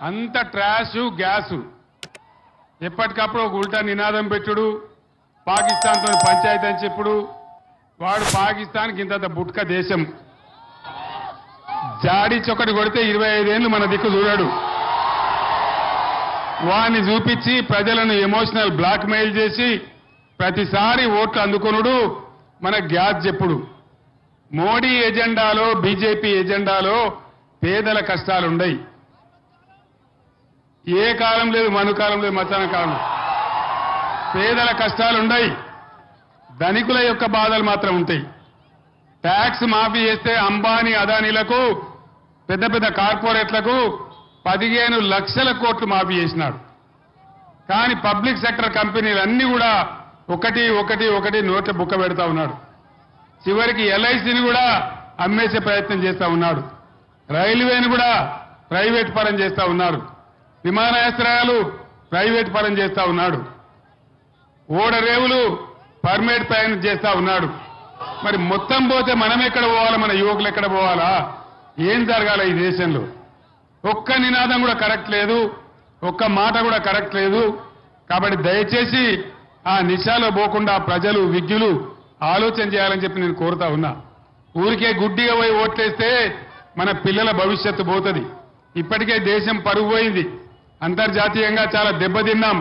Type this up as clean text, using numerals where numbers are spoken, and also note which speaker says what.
Speaker 1: అంత trash gas ఎప్పటికప్పుడు ఒక ఉల్టా నినాదం పెట్టుడు పాకిస్తాన్తో పంచాయతీ అని చెప్పుడు వాడు పాకిస్తాన్కి ఇంత బుట్క దేశం జాడి చొక్కటి కొడితే 25 ఏళ్ళు మన దిక్కు చూడాడు వాడిని చూపించి ప్రజలను ఎమోషనల్ బ్లాక్ మెయిల్ చేసి ప్రతిసారి ఓట్లు అందుకొనుడు మన గ్యాస్ చెప్పుడు మోడీ ఎజెండాలో బీజేపీ ఎజెండాలో పేదల కష్టాలుండయి ఏ కాలం లేదు మనుకాలం లేదు మధ్యాహ్న కాలం పేదల కష్టాలుండయి ధనికుల యొక్క బాధలు మాత్రం ఉంటాయి ట్యాక్స్ మాఫీ చేస్తే అంబానీ అదానీలకు పెద్ద పెద్ద కార్పొరేట్లకు 15 లక్షల కోట్లు మాఫీ చేసినాడు కానీ పబ్లిక్ సెక్టర్ కంపెనీలన్నీ కూడా ఒకటి నోట్ల బుక్క పెడతా ఉన్నాడు చివరికి ఎల్ఐసిని కూడా అమ్మేసే ప్రయత్నం చేస్తా ఉన్నాడు రైల్వేని కూడా ప్రైవేట్ పరం చేస్తా ఉన్నారు విమానాశ్రయాలు ప్రైవేట్ పరం చేస్తా ఉన్నాడు ఓడరేవులు పర్మిట్ ప్రయాణం చేస్తా ఉన్నాడు మరి మొత్తం పోతే మనం ఎక్కడ పోవాలా మన యువకులు ఎక్కడ పోవాలా ఏం జరగాల ఈ దేశంలో ఒక్క నినాదం కూడా కరెక్ట్ లేదు ఒక్క మాట కూడా కరెక్ట్ లేదు కాబట్టి దయచేసి ఆ నిశాలో పోకుండా ప్రజలు విజ్ఞులు ఆలోచన చేయాలని చెప్పి నేను కోరుతా ఉన్నా ఊరికే గుడ్డిగా పోయి ఓట్లేస్తే మన పిల్లల భవిష్యత్తు పోతుంది ఇప్పటికే దేశం పరుగు పోయింది అంతర్జాతీయంగా చాలా దెబ్బతిన్నాం